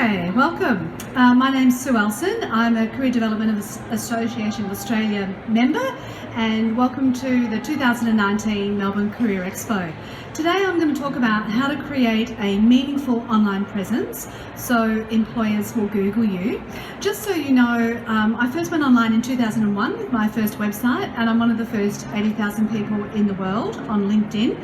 Hi, welcome. My name's Sue Ellson. I'm a Career Development Association of Australia member, and welcome to the 2019 Melbourne Career Expo. Today I'm going to talk about how to create a meaningful online presence so employers will Google you. Just so you know, I first went online in 2001 with my first website, and I'm one of the first 80,000 people in the world on LinkedIn.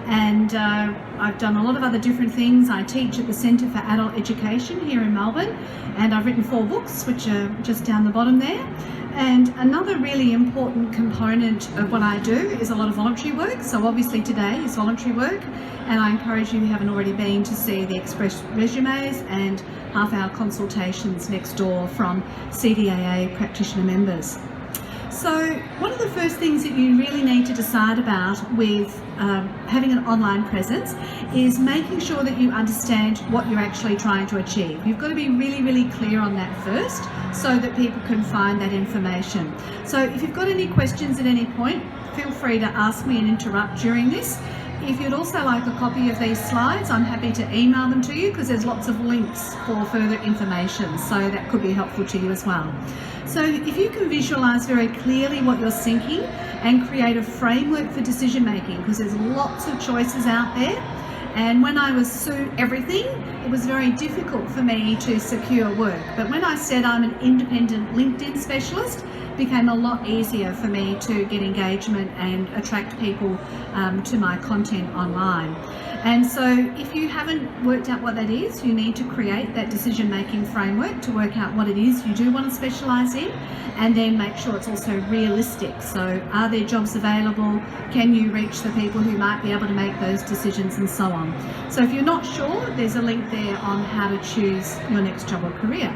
And I've done a lot of other different things. I teach at the Centre for Adult Education here in Melbourne, and I've written 4 books, which are just down the bottom there. And another really important component of what I do is a lot of voluntary work. So obviously today is voluntary work, and I encourage you who haven't already been to see the express resumes and half-hour consultations next door from CDAA practitioner members. So one of the first things that you really need to decide about with having an online presence is making sure that you understand what you're actually trying to achieve. You've got to be really clear on that first so that people can find that information. So if you've got any questions at any point, feel free to ask me and interrupt during this. If you'd also like a copy of these slides, I'm happy to email them to you because there's lots of links for further information, so that could be helpful to you as well. So if you can visualise very clearly what you're thinking and create a framework for decision making, because there's lots of choices out there, and when I was Sue Everything, it was very difficult for me to secure work. But when I said I'm an independent LinkedIn specialist, it became a lot easier for me to get engagement and attract people to my content online. And so if you haven't worked out what that is, you need to create that decision-making framework to work out what it is you do want to specialise in, and then make sure it's also realistic. So are there jobs available? Can you reach the people who might be able to make those decisions, and so on. So if you're not sure, there's a link there on how to choose your next job or career.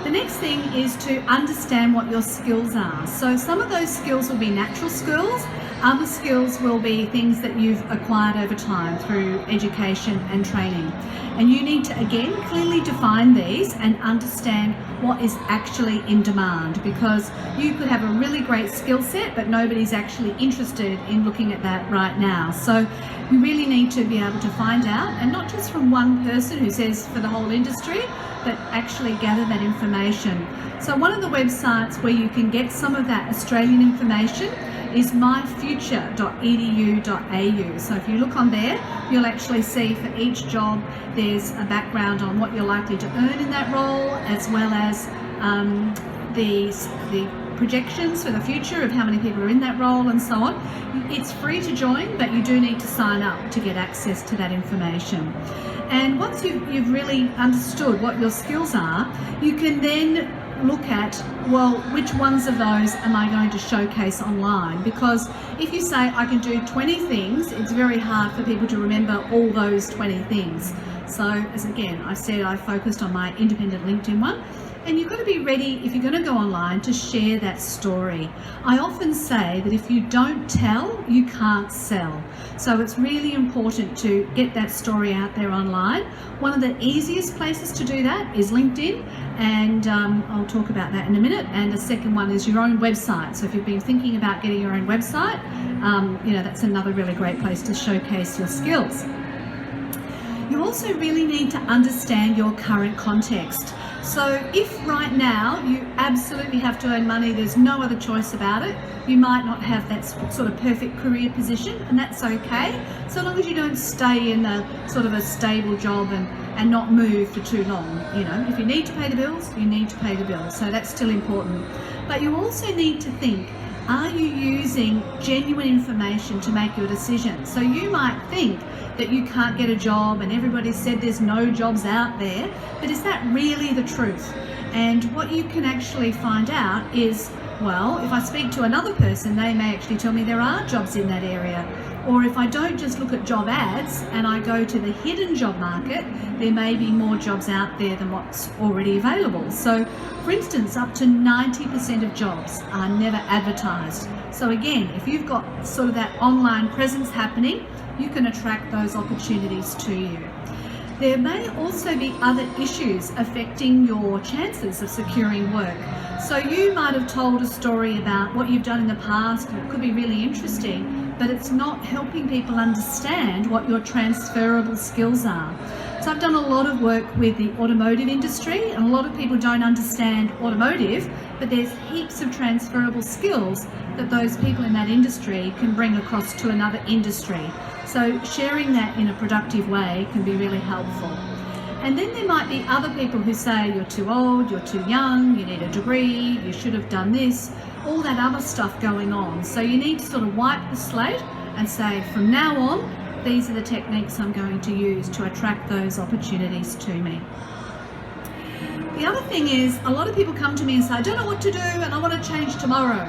The next thing is to understand what your skills are. So some of those skills will be natural skills, other skills will be things that you've acquired over time through education and training. And you need to, again, clearly define these and understand what is actually in demand, because you could have a really great skill set, but nobody's actually interested in looking at that right now. So you really need to be able to find out, and not just from one person who says for the whole industry, but actually gather that information. So one of the websites where you can get some of that Australian information is myfuture.edu.au. So if you look on there, you'll actually see for each job there's a background on what you're likely to earn in that role, as well as the projections for the future of how many people are in that role and so on. It's free to join, but you do need to sign up to get access to that information. And once you've really understood what your skills are, you can then look at, well, which ones of those am I going to showcase online? Because if you say I can do 20 things, it's very hard for people to remember all those 20 things. So as again, I said, I focused on my independent LinkedIn one. And you've got to be ready, if you're going to go online, to share that story. I often say that if you don't tell, you can't sell. So it's really important to get that story out there online. One of the easiest places to do that is LinkedIn, and I'll talk about that in a minute. And the second one is your own website. So if you've been thinking about getting your own website, that's another really great place to showcase your skills. You also really need to understand your current context. So if right now you absolutely have to earn money, there's no other choice about it, you might not have that sort of perfect career position, and that's okay, so long as you don't stay in a sort of a stable job and not move for too long. If you need to pay the bills, you need to pay the bills, so that's still important. But you also need to think, are you using genuine information to make your decision? So you might think that you can't get a job and everybody said there's no jobs out there, but is that really the truth? And what you can actually find out is, well, if I speak to another person, they may actually tell me there are jobs in that area. Or if I don't just look at job ads and I go to the hidden job market, there may be more jobs out there than what's already available. So for instance, up to 90% of jobs are never advertised. So again, if you've got sort of that online presence happening, you can attract those opportunities to you. There may also be other issues affecting your chances of securing work. So you might have told a story about what you've done in the past, and it could be really interesting, but it's not helping people understand what your transferable skills are. So I've done a lot of work with the automotive industry, and a lot of people don't understand automotive, but there's heaps of transferable skills that those people in that industry can bring across to another industry. So sharing that in a productive way can be really helpful. And then there might be other people who say you're too old, you're too young, you need a degree, you should have done this, all that other stuff going on. So you need to sort of wipe the slate and say, from now on, these are the techniques I'm going to use to attract those opportunities to me. The other thing is, a lot of people come to me and say, I don't know what to do and I want to change tomorrow.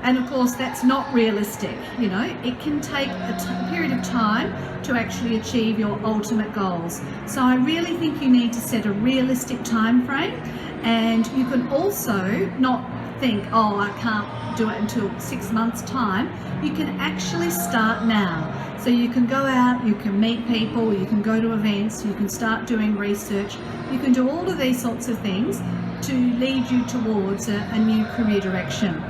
And of course, that's not realistic. You know, it can take a period of time to actually achieve your ultimate goals. So I really think you need to set a realistic time frame, and you can also not think, oh, I can't do it until 6 months' time. You can actually start now. So you can go out, you can meet people, you can go to events, you can start doing research, you can do all of these sorts of things to lead you towards a new career direction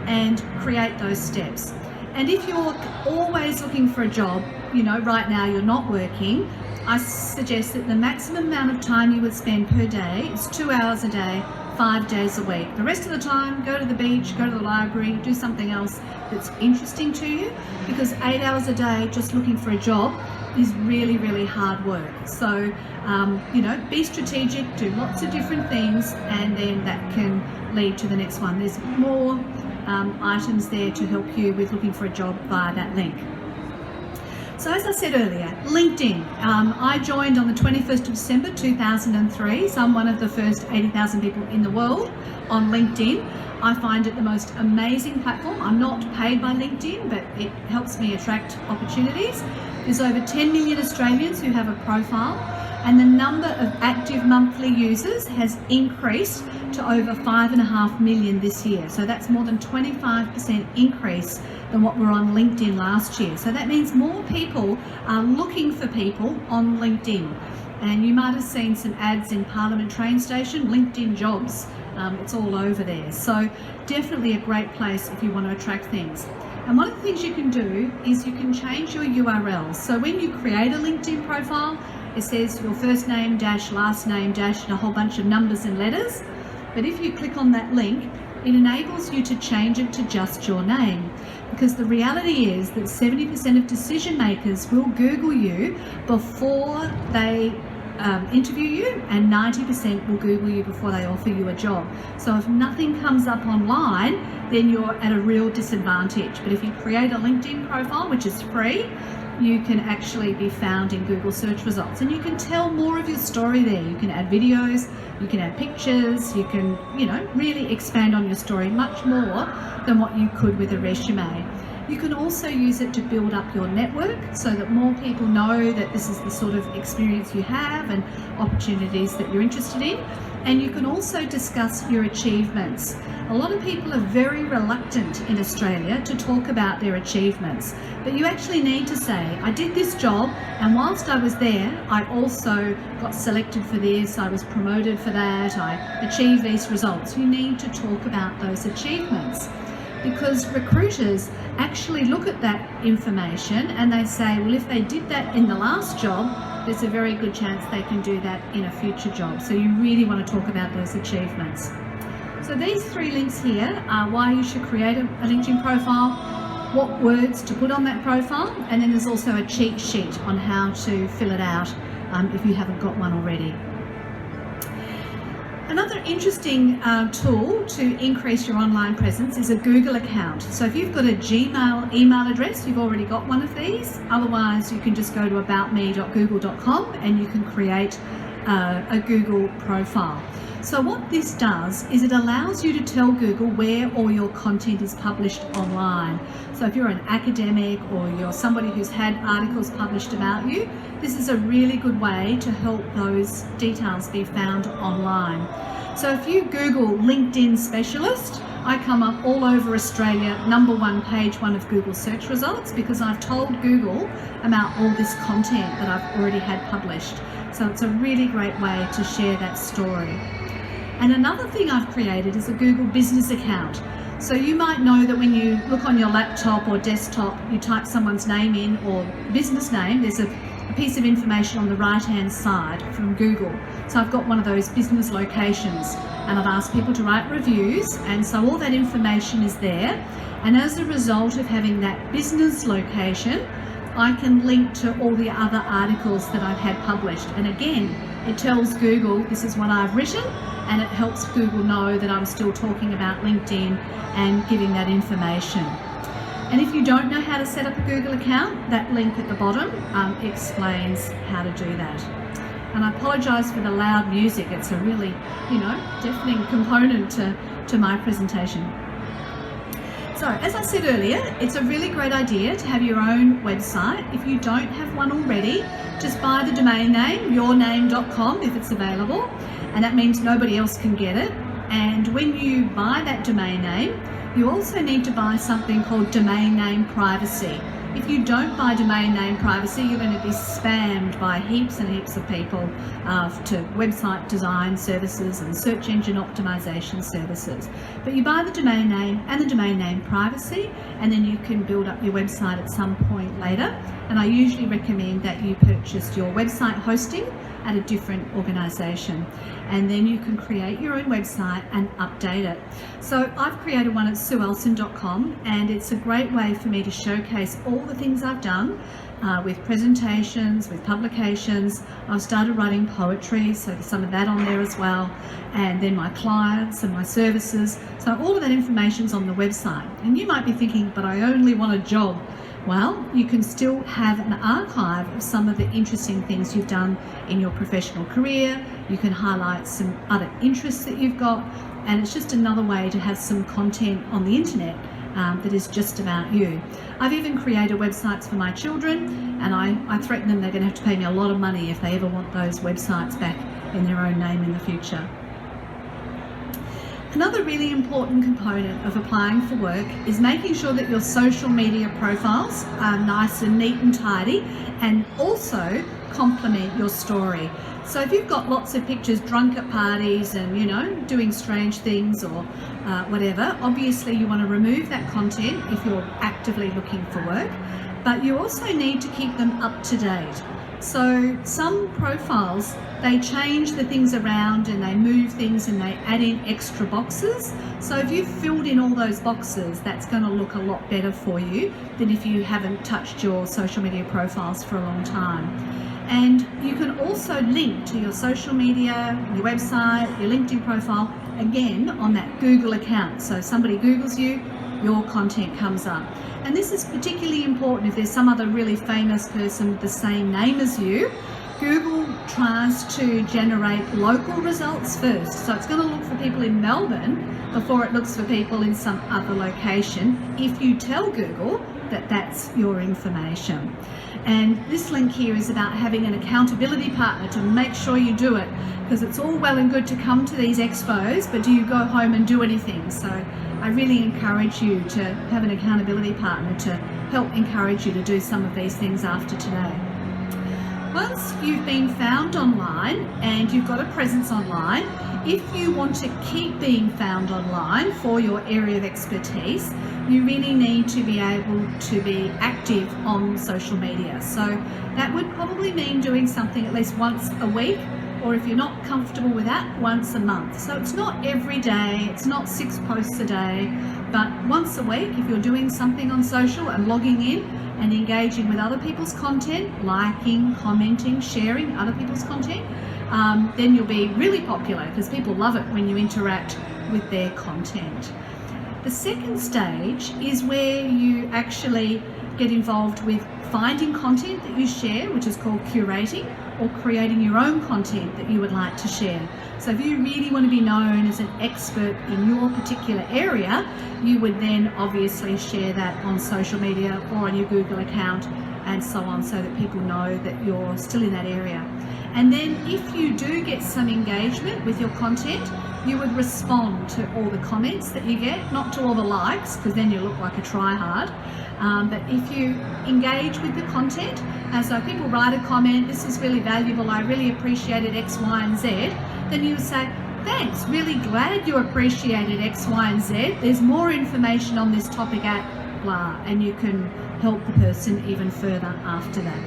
and create those steps. And if you're always looking for a job, you know, right now you're not working, I suggest that the maximum amount of time you would spend per day is 2 hours a day, 5 days a week. The rest of the time, go to the beach, go to the library, do something else that's interesting to you, because 8 hours a day just looking for a job is really, really hard work. So, you know, be strategic, do lots of different things, and then that can lead to the next one. There's more items there to help you with looking for a job via that link. So as I said earlier, LinkedIn. I joined on the 21st of December 2003, so I'm one of the first 80,000 people in the world on LinkedIn. I find it the most amazing platform. I'm not paid by LinkedIn, but it helps me attract opportunities. There's over 10 million Australians who have a profile, and the number of active monthly users has increased to over 5.5 million this year. So that's more than 25% increase than what were on LinkedIn last year. So that means more people are looking for people on LinkedIn. And you might have seen some ads in Parliament train station, LinkedIn jobs. It's all over there. So definitely a great place if you want to attract things. And one of the things you can do is you can change your URL. So when you create a LinkedIn profile, it says your first name dash last name dash and a whole bunch of numbers and letters. But if you click on that link, it enables you to change it to just your name. Because the reality is that 70% of decision makers will Google you before they interview you, and 90% will Google you before they offer you a job. So if nothing comes up online, then you're at a real disadvantage. But if you create a LinkedIn profile, which is free, you can actually be found in Google search results, and you can tell more of your story there. You can add videos, you can add pictures, you can, you know, really expand on your story much more than what you could with a resume. You can also use it to build up your network so that more people know that this is the sort of experience you have and opportunities that you're interested in. And you can also discuss your achievements. A lot of people are very reluctant in Australia to talk about their achievements, but you actually need to say, I did this job, and whilst I was there, I also got selected for this, I was promoted for that, I achieved these results. You need to talk about those achievements, because recruiters actually look at that information and they say, well, if they did that in the last job, there's a very good chance they can do that in a future job. So you really want to talk about those achievements. So these 3 links here are why you should create a LinkedIn profile, what words to put on that profile, and then there's also a cheat sheet on how to fill it out if you haven't got one already. Another interesting tool to increase your online presence is a Google account. So if you've got a Gmail email address, you've already got one of these. Otherwise, you can just go to aboutme.google.com and you can create a Google profile. So what this does is it allows you to tell Google where all your content is published online. So if you're an academic or you're somebody who's had articles published about you, this is a really good way to help those details be found online. So if you Google LinkedIn specialist, I come up all over Australia, #1, page 1 of Google search results, because I've told Google about all this content that I've already had published. So it's a really great way to share that story. And another thing I've created is a Google business account. So you might know that when you look on your laptop or desktop, you type someone's name in or business name, there's a piece of information on the right hand side from Google. So I've got one of those business locations, and I've asked people to write reviews, and so all that information is there. And as a result of having that business location, I can link to all the other articles that I've had published. And again, it tells Google this is what I've written, and it helps Google know that I'm still talking about LinkedIn and giving that information. And if you don't know how to set up a Google account, that link at the bottom explains how to do that. And I apologise for the loud music. It's a really, deafening component to my presentation. So, as I said earlier, it's a really great idea to have your own website. If you don't have one already, just buy the domain name, yourname.com, if it's available, and that means nobody else can get it. And when you buy that domain name, you also need to buy something called domain name privacy. If you don't buy domain name privacy, you're going to be spammed by heaps and heaps of people to website design services and search engine optimization services. But you buy the domain name and the domain name privacy, and then you can build up your website at some point later. And I usually recommend that you purchase your website hosting at a different organisation, and then you can create your own website and update it. So I've created one at sueellson.com, and it's a great way for me to showcase all the things I've done with presentations, with publications. I've started writing poetry, so there's some of that on there as well, and then my clients and my services. So all of that information's on the website. And you might be thinking, but I only want a job. Well, you can still have an archive of some of the interesting things you've done in your professional career. You can highlight some other interests that you've got, and it's just another way to have some content on the internet that is just about you. I've even created websites for my children, and I threaten them they're going to have to pay me a lot of money if they ever want those websites back in their own name in the future. Another really important component of applying for work is making sure that your social media profiles are nice and neat and tidy, and also complement your story. So if you've got lots of pictures drunk at parties and doing strange things or whatever, obviously you want to remove that content if you're actively looking for work, but you also need to keep them up to date. So some profiles, they change the things around and they move things and they add in extra boxes. So if you've filled in all those boxes, that's going to look a lot better for you than if you haven't touched your social media profiles for a long time. And you can also link to your social media, your website, your LinkedIn profile, again on that Google account. So if somebody Googles you, your content comes up. And this is particularly important if there's some other really famous person with the same name as you. Google tries to generate local results first. So it's going to look for people in Melbourne before it looks for people in some other location if you tell Google that that's your information. And this link here is about having an accountability partner to make sure you do it, because it's all well and good to come to these expos, but do you go home and do anything? So I really encourage you to have an accountability partner to help encourage you to do some of these things after today. Once you've been found online and you've got a presence online, if you want to keep being found online for your area of expertise, you really need to be able to be active on social media. So that would probably mean doing something at least once a week, or if you're not comfortable with that, once a month. So it's not every day, it's not 6 posts a day, but once a week, if you're doing something on social and logging in and engaging with other people's content, liking, commenting, sharing other people's content, then you'll be really popular because people love it when you interact with their content. The second stage is where you actually get involved with finding content that you share, which is called curating, or creating your own content that you would like to share. So if you really want to be known as an expert in your particular area, you would then obviously share that on social media or on your Google account and so on, so that people know that you're still in that area. And then if you do get some engagement with your content, you would respond to all the comments that you get, not to all the likes, because then you look like a try-hard. But if you engage with the content, and so people write a comment, this is really valuable, I really appreciated X, Y, and Z, then you would say, thanks, really glad you appreciated X, Y, and Z. There's more information on this topic at blah, and you can help the person even further after that.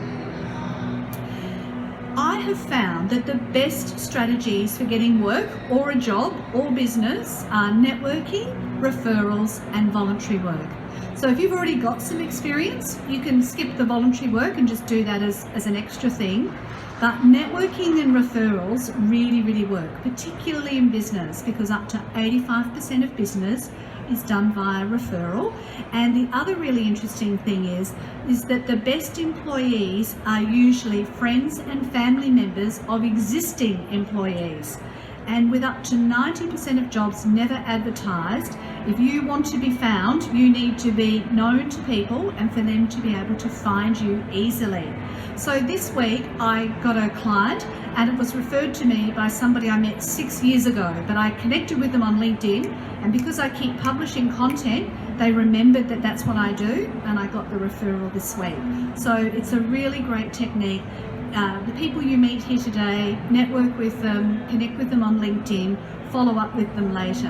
I have found that the best strategies for getting work or a job or business are networking, referrals, and voluntary work. So if you've already got some experience, you can skip the voluntary work and just do that as an extra thing. But networking and referrals really, really work, particularly in business, because up to 85% of business is done via referral. And the other really interesting thing is that the best employees are usually friends and family members of existing employees. And with up to 90% of jobs never advertised, if you want to be found, you need to be known to people and for them to be able to find you easily. So this week I got a client, and it was referred to me by somebody I met 6 years ago, but I connected with them on LinkedIn, and because I keep publishing content, they remembered that that's what I do, and I got the referral this week. So it's a really great technique. The people you meet here today, network with them, connect with them on LinkedIn, follow up with them later.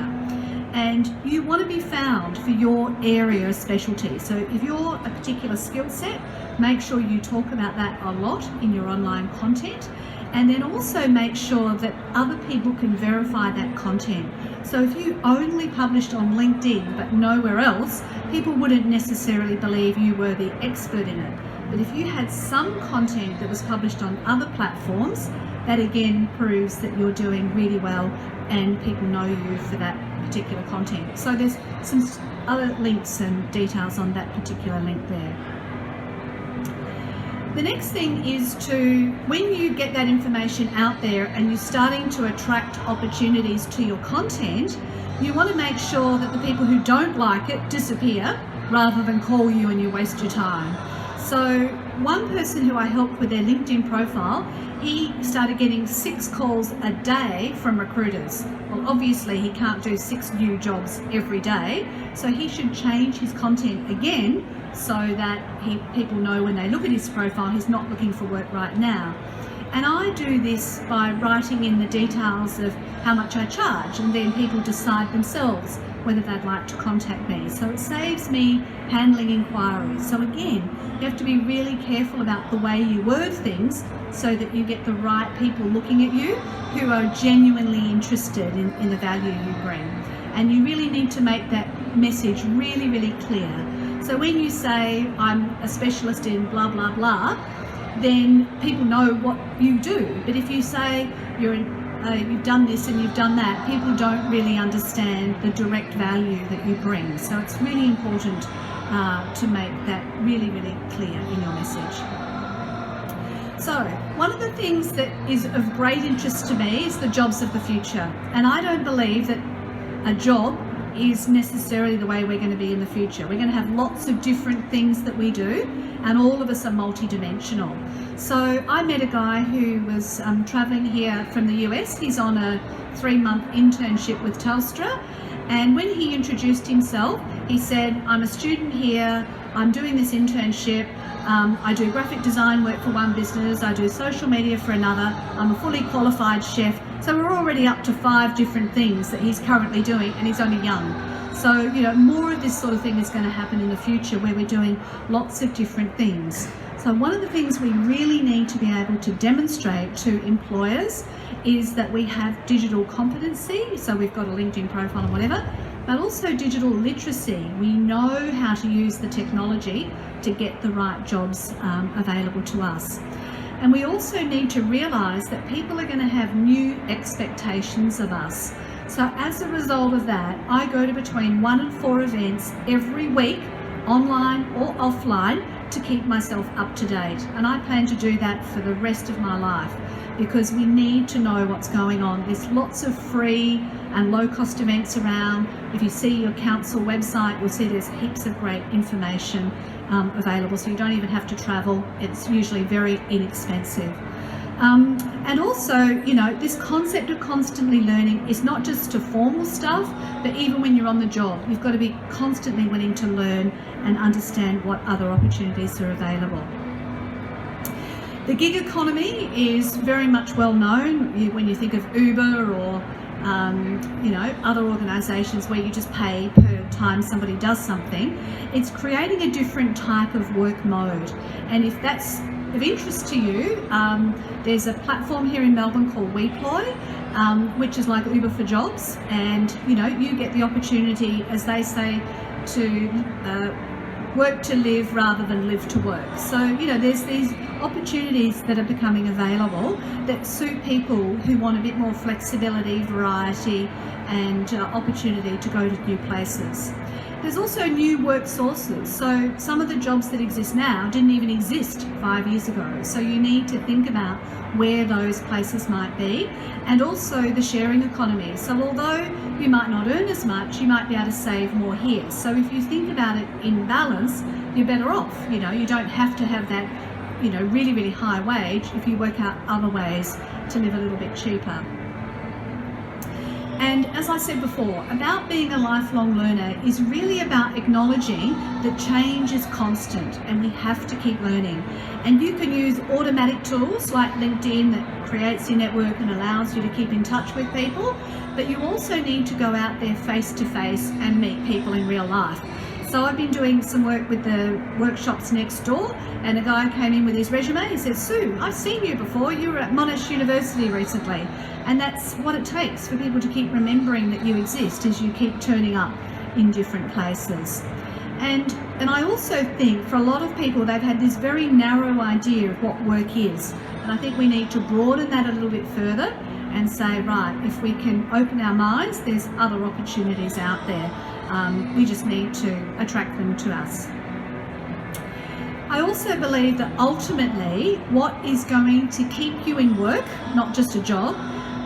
And you want to be found for your area of specialty. So if you're a particular skill set, make sure you talk about that a lot in your online content. And then also make sure that other people can verify that content. So if you only published on LinkedIn but nowhere else, people wouldn't necessarily believe you were the expert in it. But if you had some content that was published on other platforms, that again proves that you're doing really well and people know you for that particular content. So there's some other links and details on that particular link there. The next thing is to, when you get that information out there and you're starting to attract opportunities to your content, you want to make sure that the people who don't like it disappear rather than call you and you waste your time. So one person who I helped with their LinkedIn profile, he started getting 6 calls a day from recruiters. Well, obviously he can't do 6 new jobs every day, so he should change his content again so that people know when they look at his profile he's not looking for work right now. And I do this by writing in the details of how much I charge, and then people decide themselves whether they'd like to contact me. So it saves me handling inquiries. So again, you have to be really careful about the way you word things so that you get the right people looking at you who are genuinely interested in the value you bring. And you really need to make that message really, really clear. So when you say, I'm a specialist in blah, blah, blah, then people know what you do. But if you say you've done this and you've done that, people don't really understand the direct value that you bring. So it's really important to make that really, really clear in your message. So one of the things that is of great interest to me is the jobs of the future. And I don't believe that a job is necessarily the way we're going to be in the future. We're going to have lots of different things that we do, and all of us are multidimensional. So I met a guy who was traveling here from the US. He's on a 3-month internship with Telstra, and when he introduced himself, he said, I'm a student here, I'm doing this internship, I do graphic design work for one business, I do social media for another, I'm a fully qualified chef. So we're already up to 5 different things that he's currently doing, and he's only young. So, you know, more of this sort of thing is going to happen in the future where we're doing lots of different things. So one of the things we really need to be able to demonstrate to employers is that we have digital competency, so we've got a LinkedIn profile or whatever, but also digital literacy. We know how to use the technology to get the right jobs available to us. And we also need to realise that people are going to have new expectations of us. So as a result of that, I go to between 1 and 4 events every week, online or offline, to keep myself up to date. And I plan to do that for the rest of my life, because we need to know what's going on. There's lots of free and low-cost events around. If you see your council website, you'll see there's heaps of great information available, so you don't even have to travel. It's usually very inexpensive. And also, you know, this concept of constantly learning is not just to formal stuff, but even when you're on the job, you've got to be constantly willing to learn and understand what other opportunities are available. The gig economy is very much well known when you think of Uber or other organisations where you just pay per time somebody does something. It's creating a different type of work mode, and if that's of interest to you, there's a platform here in Melbourne called WePloy, which is like Uber for jobs, and you get the opportunity, as they say, to work to live rather than live to work. So there's these opportunities that are becoming available that suit people who want a bit more flexibility, variety, and opportunity to go to new places. There's also new work sources. So some of the jobs that exist now didn't even exist 5 years ago. So you need to think about where those places might be, and also the sharing economy. So although you might not earn as much, you might be able to save more here. So if you think about it in balance, you're better off. You don't have to have that really, really high wage if you work out other ways to live a little bit cheaper. And as I said before, about being a lifelong learner is really about acknowledging that change is constant and we have to keep learning. And you can use automatic tools like LinkedIn that creates your network and allows you to keep in touch with people, but you also need to go out there face to face and meet people in real life. So I've been doing some work with the workshops next door, and a guy came in with his resume. He said, "Sue, I've seen you before. You were at Monash University recently." And that's what it takes for people to keep remembering that you exist as you keep turning up in different places. And I also think for a lot of people, they've had this very narrow idea of what work is. And I think we need to broaden that a little bit further and say, right, if we can open our minds, there's other opportunities out there. We just need to attract them to us. I also believe that ultimately what is going to keep you in work, not just a job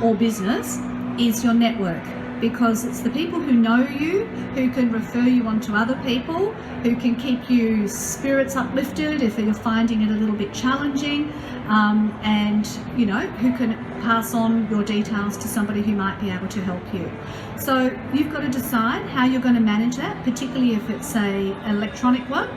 or business, is your network, because it's the people who know you, who can refer you on to other people, who can keep you spirits uplifted if you're finding it a little bit challenging, and who can pass on your details to somebody who might be able to help you. So you've got to decide how you're going to manage that, particularly if it's an electronic one,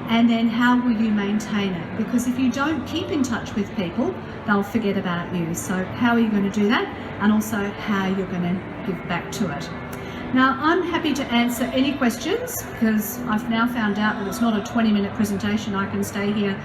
and then how will you maintain it, because if you don't keep in touch with people, they'll forget about you. So how are you going to do that, and also how you're going to give back to it. Now, I'm happy to answer any questions, because I've now found out that it's not a 20-minute presentation. I can stay here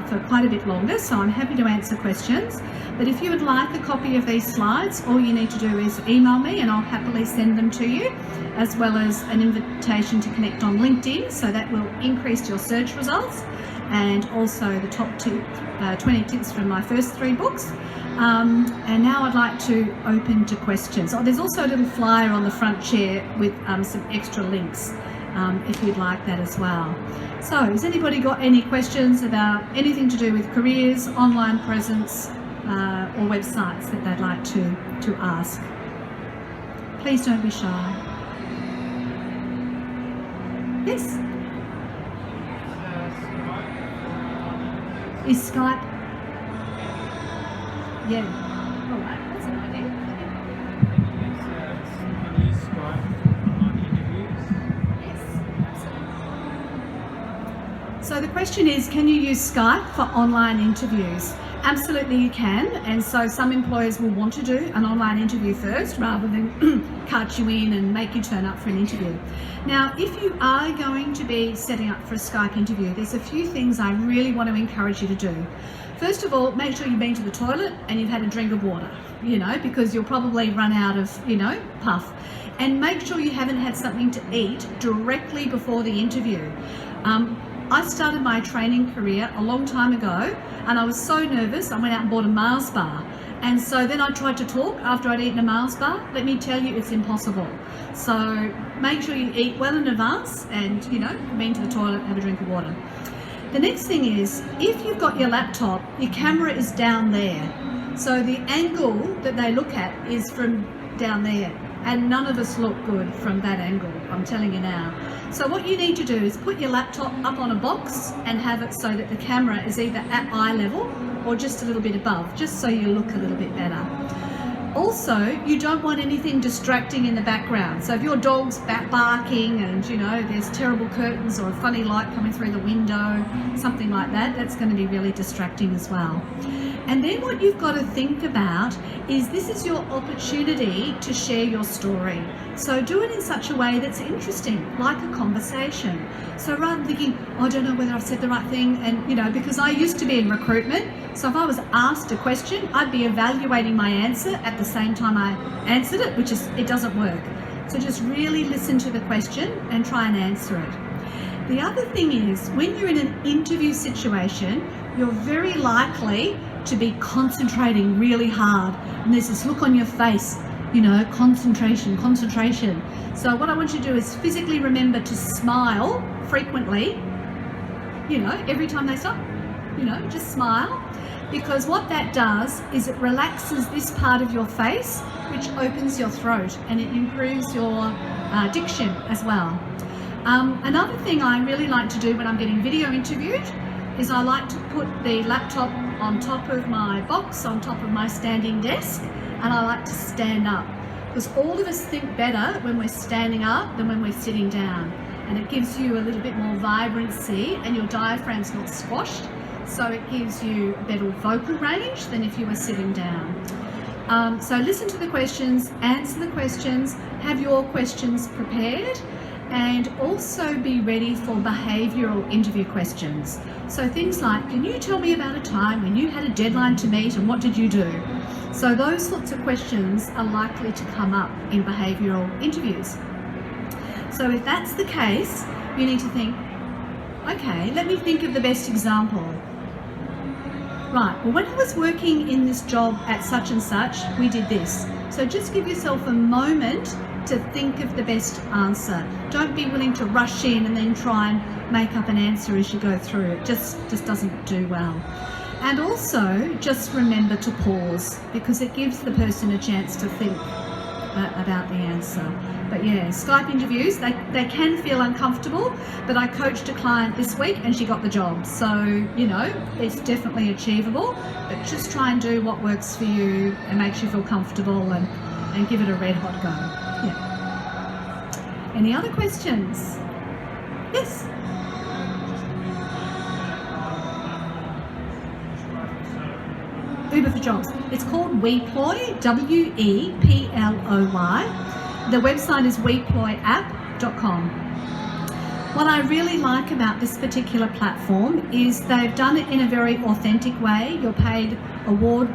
for quite a bit longer, so I'm happy to answer questions. But if you would like a copy of these slides, all you need to do is email me and I'll happily send them to you, as well as an invitation to connect on LinkedIn, so that will increase your search results, and also the top 20 tips from my first 3 books. And now I'd like to open to questions. Oh, there's also a little flyer on the front chair with some extra links if you'd like that as well. So has anybody got any questions about anything to do with careers, online presence, or websites that they'd like to ask? Please don't be shy. Yes? Is Skype? Yeah. All right, that's an idea. Can you use Skype for online interviews? Yes, absolutely. So the question is, can you use Skype for online interviews? Absolutely you can, and so some employers will want to do an online interview first rather than cart you in and make you turn up for an interview. Now, if you are going to be setting up for a Skype interview, there's a few things I really want to encourage you to do. First of all, make sure you've been to the toilet and you've had a drink of water, because you'll probably run out of, puff. And make sure you haven't had something to eat directly before the interview. I started my training career a long time ago, and I was so nervous I went out and bought a Mars bar. And so then I tried to talk after I'd eaten a Mars bar. Let me tell you, it's impossible. So make sure you eat well in advance and, been to the toilet, have a drink of water. The next thing is, if you've got your laptop, your camera is down there. So the angle that they look at is from down there. And none of us look good from that angle, I'm telling you now. So what you need to do is put your laptop up on a box and have it so that the camera is either at eye level or just a little bit above, just so you look a little bit better. Also, you don't want anything distracting in the background. So if your dog's barking and, you know, there's terrible curtains or a funny light coming through the window, something like that, that's going to be really distracting as well. And then what you've got to think about is this is your opportunity to share your story. So do it in such a way that's interesting, like a conversation. So rather than thinking, oh, I don't know whether I've said the right thing, and, you know, because I used to be in recruitment, so if I was asked a question, I'd be evaluating my answer at the same time I answered it, which is, it doesn't work. So just really listen to the question and try and answer it. The other thing is, when you're in an interview situation, you're very likely to be concentrating really hard, and there's this look on your face, you know, concentration. So what I want you to do is physically remember to smile frequently, you know, every time they stop, you know, just smile, because what that does is it relaxes this part of your face, which opens your throat, and it improves your diction as well. Another thing I really like to do when I'm getting video interviewed is I like to put the laptop on top of my box, on top of my standing desk, and I like to stand up, because all of us think better when we're standing up than when we're sitting down, and it gives you a little bit more vibrancy and your diaphragm's not squashed, so it gives you a better vocal range than if you were sitting down. So listen to the questions, answer the questions, have your questions prepared, and also be ready for behavioural interview questions. So things like, can you tell me about a time when you had a deadline to meet and what did you do? So those sorts of questions are likely to come up in behavioural interviews. So if that's the case, you need to think, okay, let me think of the best example. Right, well, when I was working in this job at such and such, we did this. So just give yourself a moment to think of the best answer. Don't be willing to rush in and then try and make up an answer as you go through. It just doesn't do well. And also, just remember to pause, because it gives the person a chance to think about the answer. But yeah, Skype interviews, they can feel uncomfortable, but I coached a client this week and she got the job. So, you know, it's definitely achievable, but just try and do what works for you and makes you feel comfortable, and give it a red hot go. Yeah. Any other questions? Yes? Uber for Jobs. It's called WePloy, W-E-P-L-O-Y. The website is weployapp.com. What I really like about this particular platform is they've done it in a very authentic way. You're paid award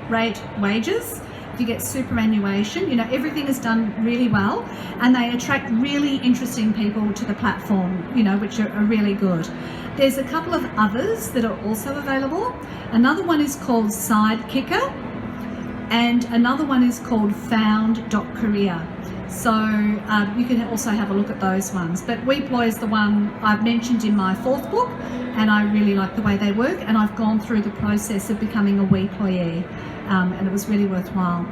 rate wages. You get superannuation. You know, everything is done really well, and they attract really interesting people to the platform, you know, which are really good. There's a couple of others that are also available. Another one is called Sidekicker, and another one is called Found.career. So you can also have a look at those ones. But WePloy is the one I've mentioned in my 4th book, and I really like the way they work, and I've gone through the process of becoming a WePloyee, and it was really worthwhile.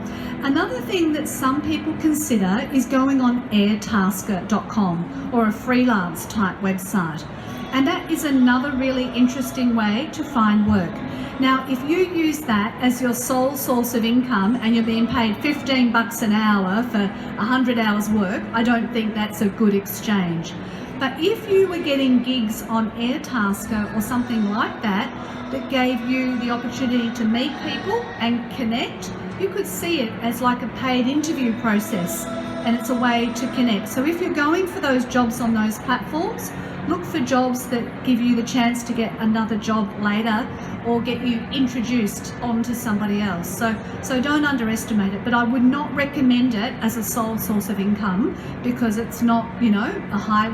Another thing that some people consider is going on airtasker.com, or a freelance type website. And that is another really interesting way to find work. Now, if you use that as your sole source of income and you're being paid $15 an hour for 100 hours work, I don't think that's a good exchange. But if you were getting gigs on Airtasker or something like that, that gave you the opportunity to meet people and connect, you could see it as like a paid interview process, and it's a way to connect. So if you're going for those jobs on those platforms, look for jobs that give you the chance to get another job later or get you introduced onto somebody else. So don't underestimate it, but I would not recommend it as a sole source of income, because it's not, you know, a high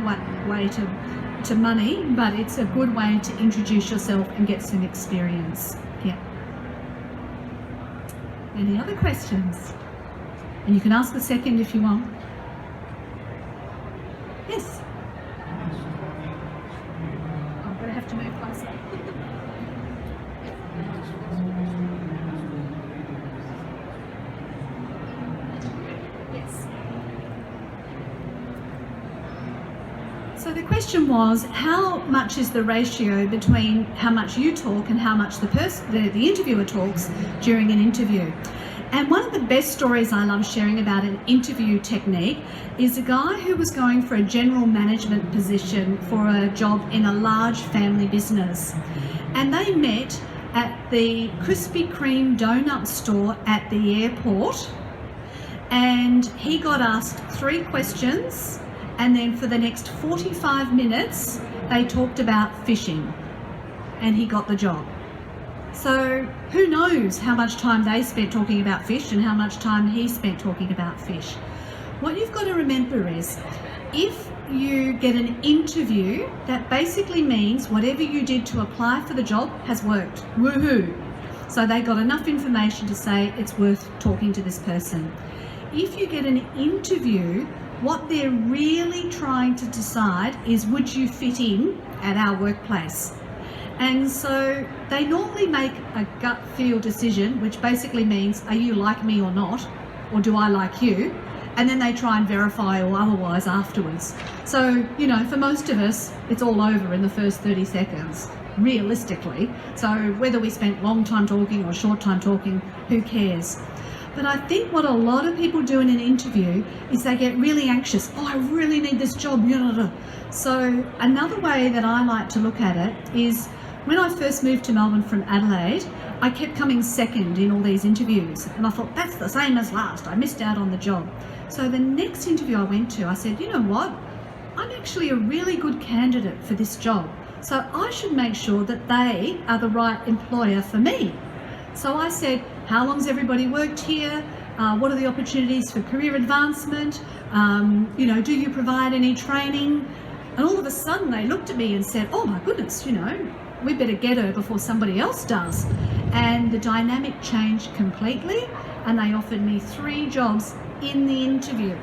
way to money, but it's a good way to introduce yourself and get some experience. Yeah. Any other questions? And you can ask a second if you want. Yes? I'm going to have to move closer. Yes. So So the question was, how much is the ratio between how much you talk and how much the interviewer talks during an interview? And one of the best stories I love sharing about an interview technique is a guy who was going for a general management position for a job in a large family business. And they met at the Krispy Kreme donut store at the airport, and he got asked 3 questions, and then for the next 45 minutes they talked about fishing, and he got the job. So who knows how much time they spent talking about fish and how much time he spent talking about fish. What you've got to remember is, if you get an interview, that basically means whatever you did to apply for the job has worked. Woohoo! So they got enough information to say it's worth talking to this person. If you get an interview, what they're really trying to decide is, would you fit in at our workplace? And so they normally make a gut feel decision, which basically means, are you like me or not? Or do I like you? And then they try and verify or otherwise afterwards. So, you know, for most of us, it's all over in the first 30 seconds, realistically. So whether we spent long time talking or short time talking, who cares? But I think what a lot of people do in an interview is they get really anxious. Oh, I really need this job. So another way that I like to look at it is, when I first moved to Melbourne from Adelaide, I kept coming second in all these interviews. And I thought, that's the same as last. I missed out on the job. So the next interview I went to, I said, you know what? I'm actually a really good candidate for this job. So I should make sure that they are the right employer for me. So I said, how long's everybody worked here? What are the opportunities for career advancement? Do you provide any training? And all of a sudden they looked at me and said, oh my goodness, we better get her before somebody else does. And the dynamic changed completely, and they offered me 3 jobs in the interview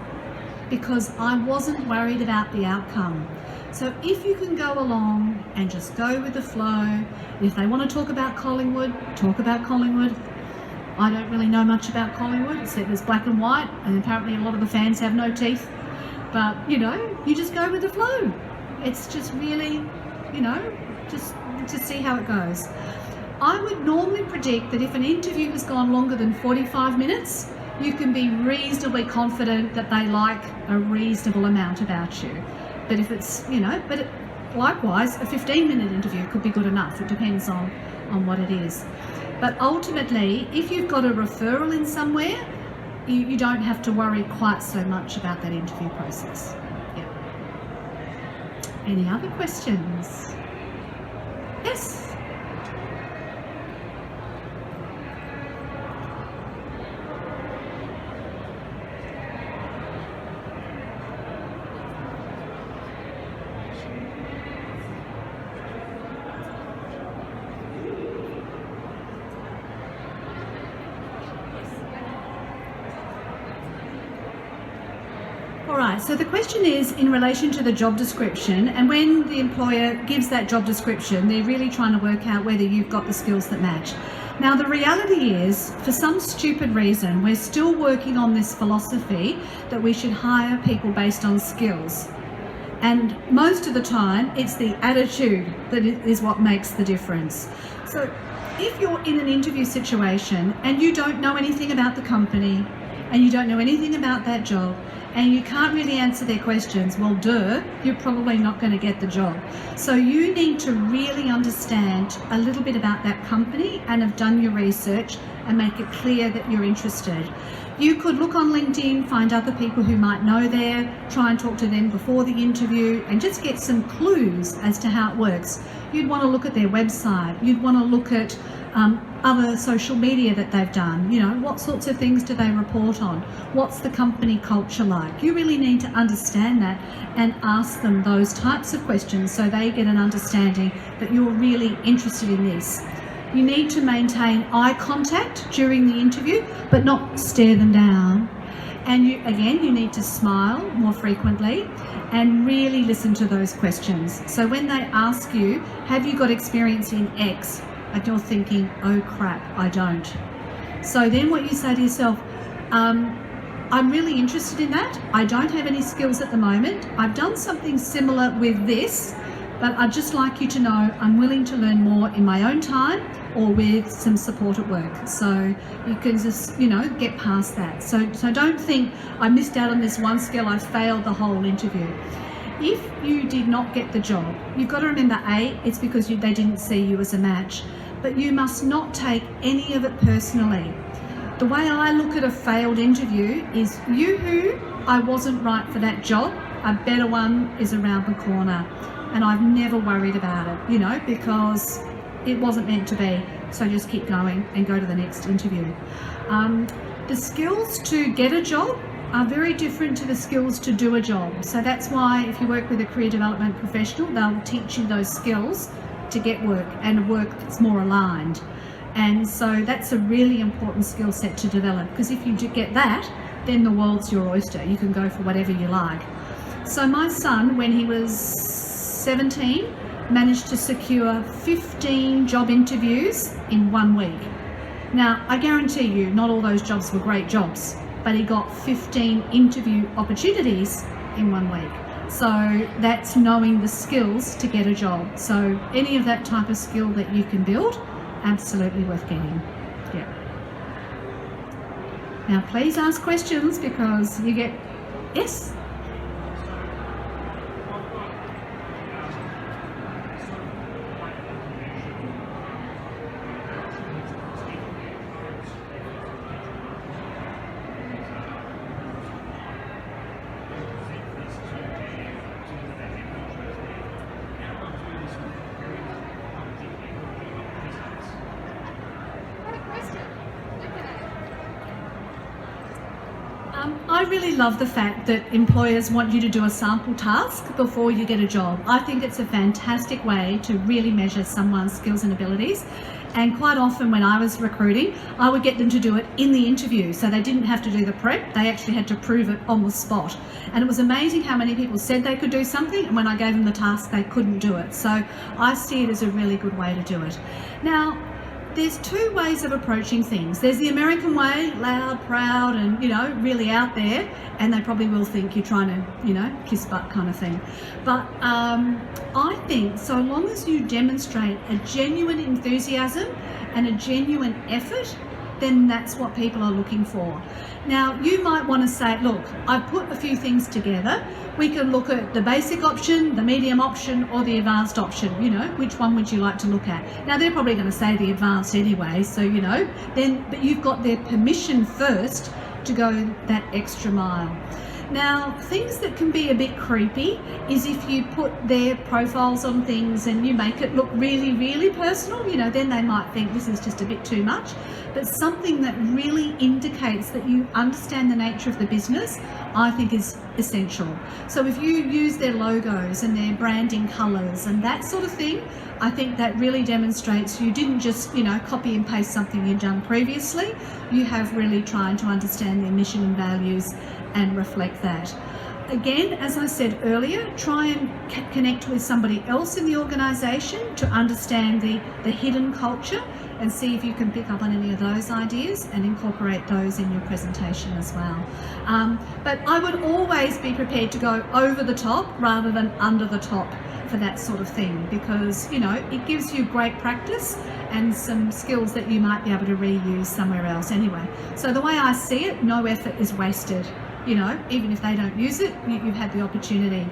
because I wasn't worried about the outcome. So if you can go along and just go with the flow, if they want to talk about Collingwood, talk about Collingwood. I don't really know much about Collingwood, except there's black and white, and apparently a lot of the fans have no teeth. But, you just go with the flow. It's just really, just to see how it goes. I would normally predict that if an interview has gone longer than 45 minutes, you can be reasonably confident that they like a reasonable amount about you. But if it's, likewise, a 15-minute interview could be good enough. It depends on what it is. But ultimately, if you've got a referral in somewhere, you don't have to worry quite so much about that interview process. Yeah. Any other questions? Yes? Alright, so the question is in relation to the job description, and when the employer gives that job description, they're really trying to work out whether you've got the skills that match. Now the reality is, for some stupid reason, we're still working on this philosophy that we should hire people based on skills. And most of the time, it's the attitude that is what makes the difference. So if you're in an interview situation and you don't know anything about the company, and you don't know anything about that job, and you can't really answer their questions, well, you're probably not going to get the job. So you need to really understand a little bit about that company and have done your research and make it clear that you're interested. You could look on LinkedIn, find other people who might know there, try and talk to them before the interview and just get some clues as to how it works. You'd want to look at their website. You'd want to look at other social media that they've done. What sorts of things do they report on? What's the company culture like? You really need to understand that and ask them those types of questions so they get an understanding that you're really interested in this. You need to maintain eye contact during the interview, but not stare them down. And you need to smile more frequently and really listen to those questions. So when they ask you, have you got experience in X? And you're thinking, oh crap, I don't. So then what you say to yourself, I'm really interested in that. I don't have any skills at the moment. I've done something similar with this, but I'd just like you to know I'm willing to learn more in my own time or with some support at work. So you can just, get past that. So don't think I missed out on this one skill, I failed the whole interview. If you did not get the job, you've got to remember, A, it's because they didn't see you as a match, but you must not take any of it personally. The way I look at a failed interview is, I wasn't right for that job, a better one is around the corner. And I've never worried about it, because it wasn't meant to be. So just keep going and go to the next interview. The skills to get a job are very different to the skills to do a job. So that's why if you work with a career development professional, they'll teach you those skills to get work and work that's more aligned. And so that's a really important skill set to develop, because if you get that, then the world's your oyster. You can go for whatever you like. So my son, when he was 17, managed to secure 15 job interviews in 1 week. Now, I guarantee you, not all those jobs were great jobs, but he got 15 interview opportunities in 1 week. So that's knowing the skills to get a job. So any of that type of skill that you can build, absolutely worth getting. Yeah. Now please ask questions, because you get, yes? I really love the fact that employers want you to do a sample task before you get a job. I think it's a fantastic way to really measure someone's skills and abilities. And quite often when I was recruiting, I would get them to do it in the interview. So they didn't have to do the prep, they actually had to prove it on the spot. And it was amazing how many people said they could do something, and when I gave them the task, they couldn't do it. So I see it as a really good way to do it. Now, there's two ways of approaching things. There's the American way, loud, proud, and really out there, and they probably will think you're trying to kiss butt kind of thing. But I think so long as you demonstrate a genuine enthusiasm and a genuine effort, then that's what people are looking for. Now, you might want to say, look, I've put a few things together. We can look at the basic option, the medium option, or the advanced option. Which one would you like to look at? Now, they're probably going to say the advanced anyway, so but you've got their permission first to go that extra mile. Now, things that can be a bit creepy is if you put their profiles on things and you make it look really, really personal, then they might think this is just a bit too much. But something that really indicates that you understand the nature of the business, I think is essential. So if you use their logos and their branding colours and that sort of thing, I think that really demonstrates you didn't just, copy and paste something you'd done previously. You have really tried to understand their mission and values and reflect that. Again, as I said earlier, try and connect with somebody else in the organisation to understand the hidden culture and see if you can pick up on any of those ideas and incorporate those in your presentation as well. But I would always be prepared to go over the top rather than under the top for that sort of thing, because it gives you great practice and some skills that you might be able to reuse somewhere else anyway. So the way I see it, no effort is wasted. Even if they don't use it, you've had the opportunity.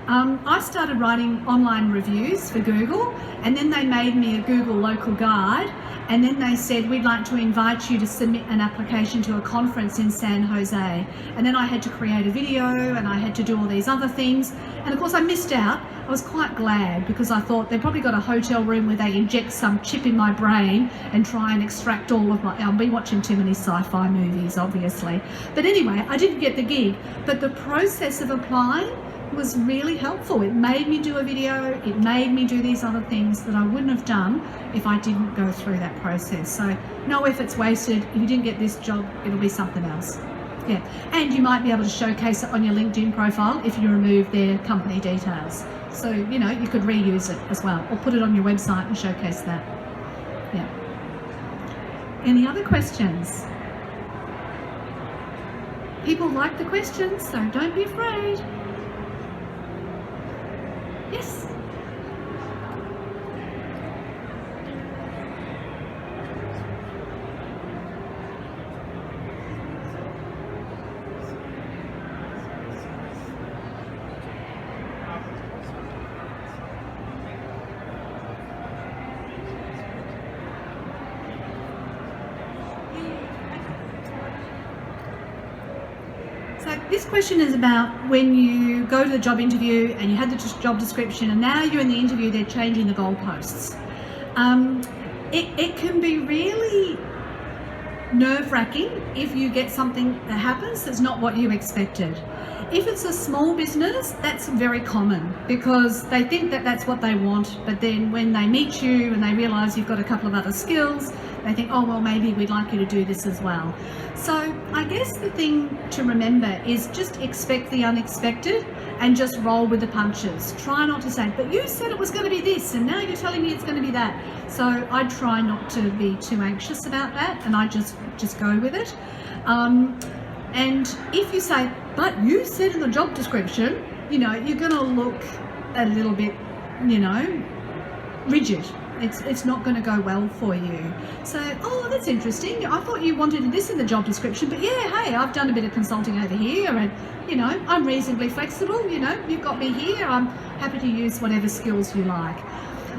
I started writing online reviews for Google, and then they made me a Google local guide, and then they said, we'd like to invite you to submit an application to a conference in San Jose. And then I had to create a video, and I had to do all these other things. And of course I missed out. I was quite glad, because I thought they've probably got a hotel room where they inject some chip in my brain and try and extract all of I'll be watching too many sci-fi movies, obviously. But anyway, I didn't get the gig, but the process of applying was really helpful. It made me do a video, it made me do these other things that I wouldn't have done if I didn't go through that process. So no effort's wasted. If you didn't get this job, it'll be something else. Yeah, and you might be able to showcase it on your LinkedIn profile if you remove their company details. So, you could reuse it as well, or put it on your website and showcase that. Yeah. Any other questions? people like the questions, so don't be afraid. Yes. So this question is about when you go to the job interview and you had the job description and now you're in the interview, they're changing the goalposts. It can be really nerve-wracking if you get something that happens that's not what you expected. If it's a small business, that's very common because they think that that's what they want, but then when they meet you and they realise you've got a couple of other skills, they think, oh, well, maybe we'd like you to do this as well. So I guess the thing to remember is just expect the unexpected and just roll with the punches. Try not to say, but you said it was going to be this and now you're telling me it's going to be that. So I try not to be too anxious about that and I just go with it. And if you say, but you said in the job description, you know, you're going to look a little bit, you know, rigid. It's not going to go well for you. So, oh, that's interesting. I thought you wanted this in the job description, but yeah, hey, I've done a bit of consulting over here and, you know, I'm reasonably flexible. You know, you've got me here. I'm happy to use whatever skills you like.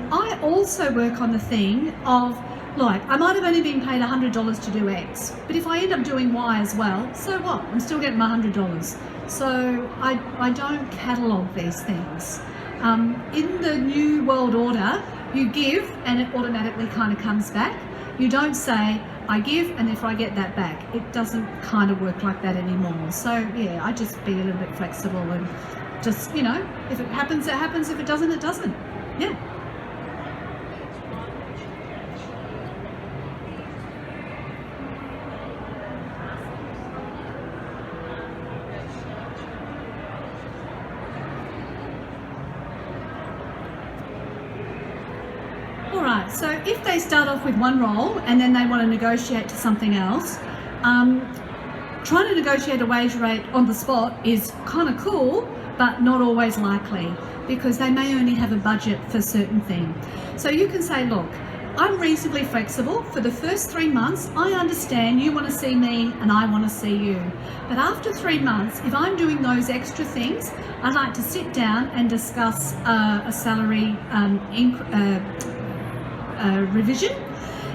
I also work on the thing of, like, I might have only been paid $100 to do X, but if I end up doing Y as well, so what? I'm still getting my $100. So I don't catalogue these things. In the new world order, you give and it automatically kind of comes back. You don't say, I give and if I get that back. It doesn't kind of work like that anymore. So yeah, I just be a little bit flexible and just, you know, if it happens, it happens. If it doesn't, it doesn't. Yeah. Alright, so if they start off with one role and then they want to negotiate to something else, trying to negotiate a wage rate on the spot is kind of cool, but not always likely because they may only have a budget for certain things. So you can say, look, I'm reasonably flexible. For the first 3 months, I understand you want to see me and I want to see you. But after 3 months, if I'm doing those extra things, I'd like to sit down and discuss a salary revision,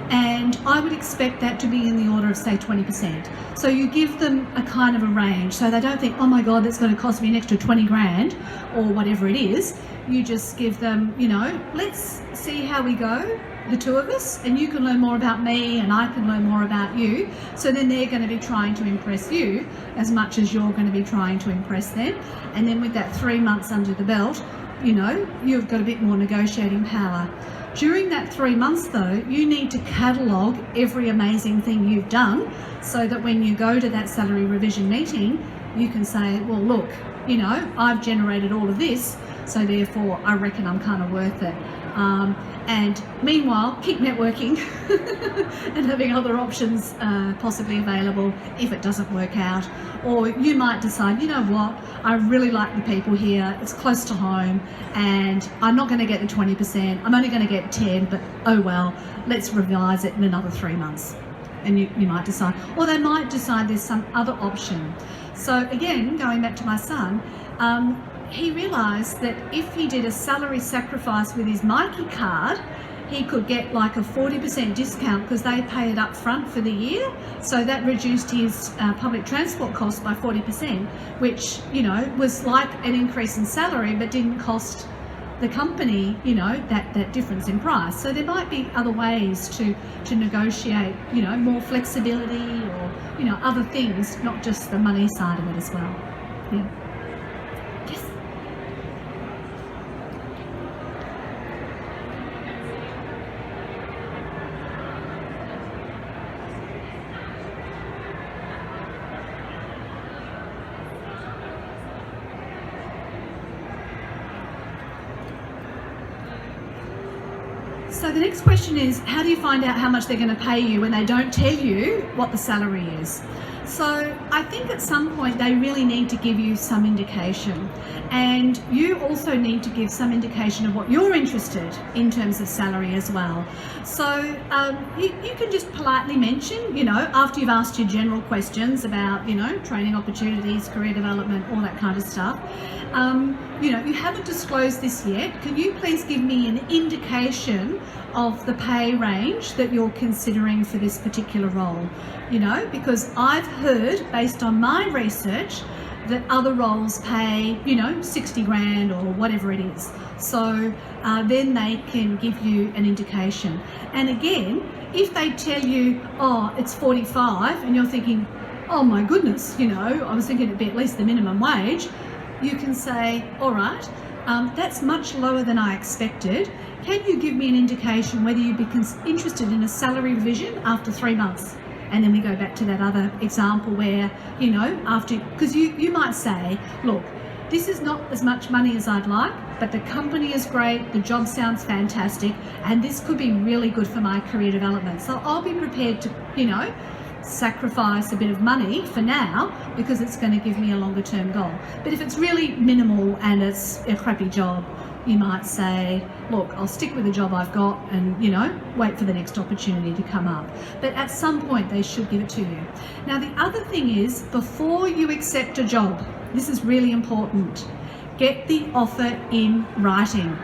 and I would expect that to be in the order of say 20%. So you give them a kind of a range so they don't think, oh my God, that's going to cost me an extra 20 grand or whatever it is. You just give them, you know, let's see how we go, the two of us, and you can learn more about me and I can learn more about you. So then they're going to be trying to impress you as much as you're going to be trying to impress them. And then with that 3 months under the belt, you know, you've got a bit more negotiating power. During that 3 months though, you need to catalogue every amazing thing you've done so that when you go to that salary revision meeting, you can say, well, look, you know, I've generated all of this, so therefore I reckon I'm kind of worth it. And meanwhile, keep networking and having other options possibly available if it doesn't work out. Or you might decide, you know what, I really like the people here, it's close to home, and I'm not going to get the 20%, I'm only going to get 10, but oh well, let's revise it in another 3 months. And you might decide, or they might decide there's some other option. So again, going back to my son, he realised that if he did a salary sacrifice with his Mikey card, he could get like a 40% discount because they pay it up front for the year. So that reduced his public transport costs by 40%, which, you know, was like an increase in salary but didn't cost the company, you know, that difference in price. So there might be other ways to negotiate, you know, more flexibility or, you know, other things, not just the money side of it as well. Yeah. Yes. So the next question is, how do you find out how much they're going to pay you when they don't tell you what the salary is? So I think at some point they really need to give you some indication, and you also need to give some indication of what you're interested in terms of salary as well. So you can just politely mention, you know, after you've asked your general questions about, you know, training opportunities, career development, all that kind of stuff. You know, you haven't disclosed this yet. Can you please give me an indication of the pay range that you're considering for this particular role? You know, because I've heard, based on my research, that other roles pay, you know, 60 grand or whatever it is. So then they can give you an indication. And again, if they tell you, oh, it's 45, and you're thinking, oh my goodness, you know, I was thinking it'd be at least the minimum wage, you can say, all right, that's much lower than I expected. Can you give me an indication whether you'd be interested in a salary revision after 3 months? And then we go back to that other example where, you know, after, because you might say, look, this is not as much money as I'd like, but the company is great, the job sounds fantastic, and this could be really good for my career development. So I'll be prepared to, you know, sacrifice a bit of money for now because it's going to give me a longer term goal. But if it's really minimal and it's a crappy job, you might say, look, I'll stick with the job I've got and, you know, wait for the next opportunity to come up. But at some point they should give it to you. Now the other thing is, before you accept a job, this is really important, get the offer in writing.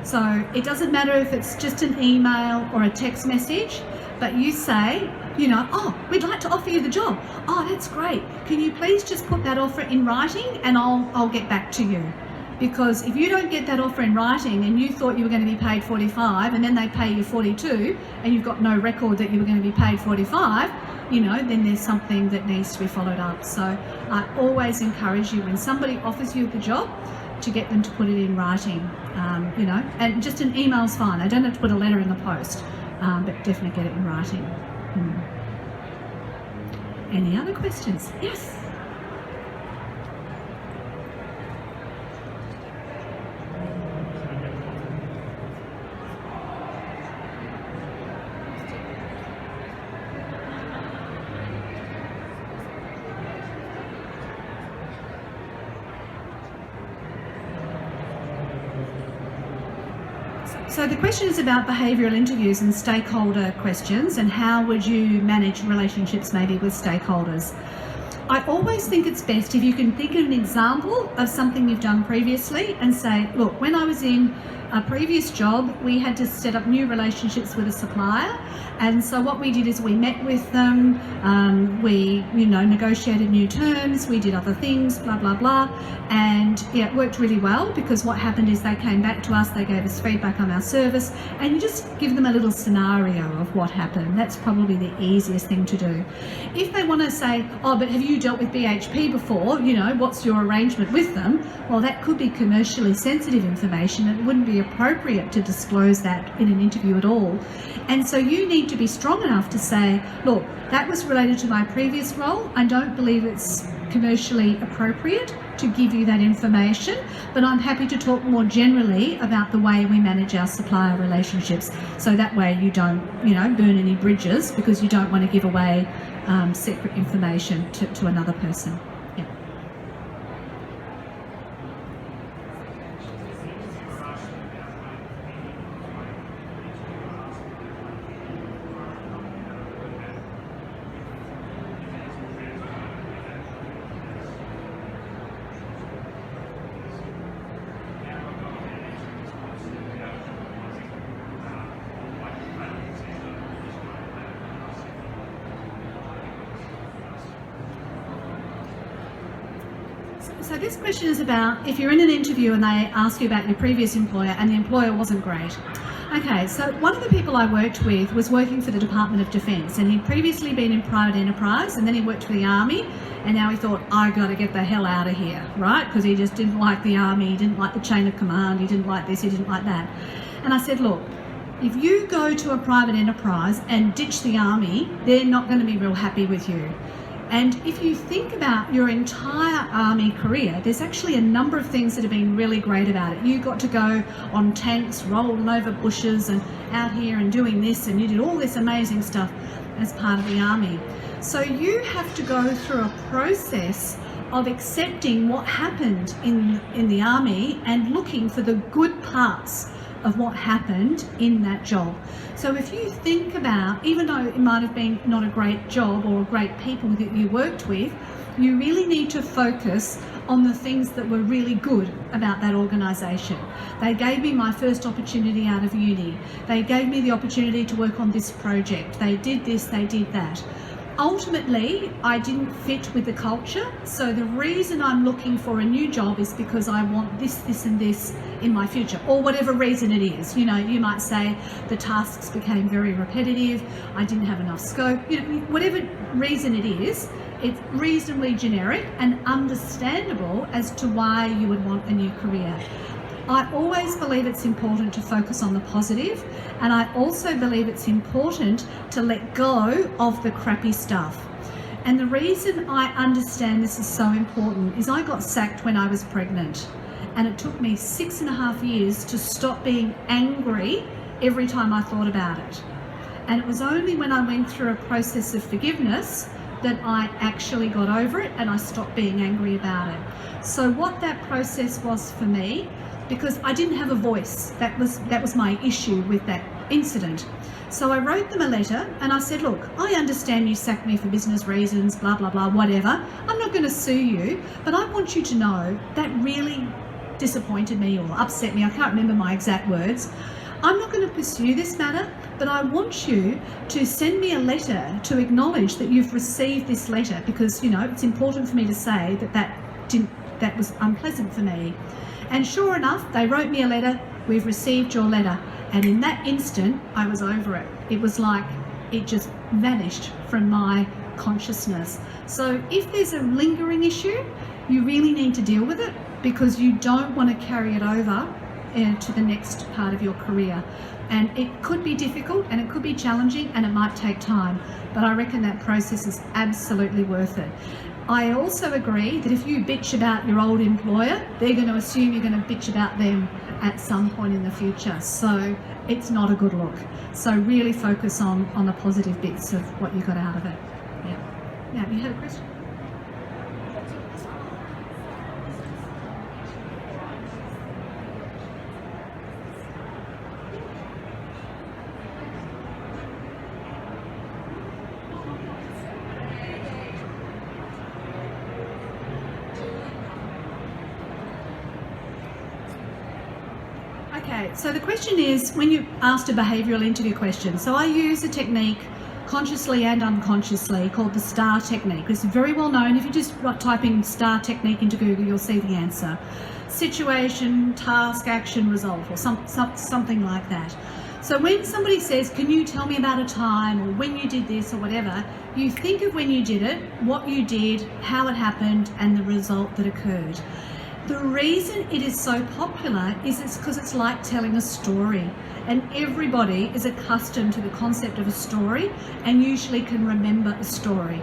So it doesn't matter if it's just an email or a text message, but you say, you know, oh, we'd like to offer you the job. Oh, that's great. Can you please just put that offer in writing and I'll get back to you. Because if you don't get that offer in writing and you thought you were going to be paid 45 and then they pay you 42 and you've got no record that you were going to be paid 45, you know, then there's something that needs to be followed up. So I always encourage you, when somebody offers you the job, to get them to put it in writing, you know, and just an email's fine. I don't have to put a letter in the post, but definitely get it in writing. Any other questions? Yes. So the question is about behavioural interviews and stakeholder questions, and how would you manage relationships maybe with stakeholders. I always think it's best if you can think of an example of something you've done previously and say, look, when I was in a previous job, we had to set up new relationships with a supplier, and so what we did is we met with them, we, you know, negotiated new terms, we did other things, blah blah blah, and yeah, it worked really well, because what happened is they came back to us, they gave us feedback on our service, and you just give them a little scenario of what happened. That's probably the easiest thing to do. If they want to say, oh, but have you dealt with BHP before, you know, what's your arrangement with them? Well, that could be commercially sensitive information. It wouldn't be appropriate to disclose that in an interview at all. And so you need to be strong enough to say, look, that was related to my previous role. I don't believe it's commercially appropriate to give you that information, but I'm happy to talk more generally about the way we manage our supplier relationships. So that way you don't, you know, burn any bridges, because you don't want to give away secret information to another person. Yeah. So this question is about if you're in an interview and they ask you about your previous employer and the employer wasn't great. Okay, so one of the people I worked with was working for the Department of Defence, and he'd previously been in private enterprise, and then he worked for the Army, and now he thought, I got to get the hell out of here, right? Because he just didn't like the Army, he didn't like the chain of command, he didn't like this, he didn't like that. And I said, look, if you go to a private enterprise and ditch the Army, they're not going to be real happy with you. And if you think about your entire Army career, there's actually a number of things that have been really great about it. You got to go on tanks, rolling over bushes and out here and doing this, and you did all this amazing stuff as part of the Army. So you have to go through a process of accepting what happened in the army and looking for the good parts of what happened in that job. So if you think about, even though it might have been not a great job or great people that you worked with, you really need to focus on the things that were really good about that organisation. They gave me my first opportunity out of uni. They gave me the opportunity to work on this project. They did this, they did that. Ultimately, I didn't fit with the culture, so the reason I'm looking for a new job is because I want this, this and this in my future, or whatever reason it is. You know, you might say the tasks became very repetitive, I didn't have enough scope, you know, whatever reason it is, it's reasonably generic and understandable as to why you would want a new career. I always believe it's important to focus on the positive, and I also believe it's important to let go of the crappy stuff. And the reason I understand this is so important is I got sacked when I was pregnant, and it took me 6.5 years to stop being angry every time I thought about it. And it was only when I went through a process of forgiveness that I actually got over it and I stopped being angry about it. So what that process was for me, because I didn't have a voice, that was my issue with that incident. So I wrote them a letter and I said, look, I understand you sacked me for business reasons, blah, blah, blah, whatever. I'm not going to sue you, but I want you to know that really disappointed me or upset me. I can't remember my exact words. I'm not going to pursue this matter, but I want you to send me a letter to acknowledge that you've received this letter, because, you know, it's important for me to say that was unpleasant for me. And sure enough, they wrote me a letter, we've received your letter. And in that instant, I was over it. It was like it just vanished from my consciousness. So if there's a lingering issue, you really need to deal with it, because you don't want to carry it over to the next part of your career. And it could be difficult and it could be challenging and it might take time, but I reckon that process is absolutely worth it. I also agree that if you bitch about your old employer, they're going to assume you're going to bitch about them at some point in the future. So it's not a good look. So really focus on the positive bits of what you got out of it. Yeah. Now, you had a question? Okay, so the question is, when you asked a behavioural interview question, so I use a technique consciously and unconsciously called the STAR technique. It's very well known. If you just type in STAR technique into Google, you'll see the answer. Situation, task, action, result, or something like that. So when somebody says, can you tell me about a time, or when you did this, or whatever, you think of when you did it, what you did, how it happened, and the result that occurred. The reason it is so popular is it's because it's like telling a story, and everybody is accustomed to the concept of a story and usually can remember a story.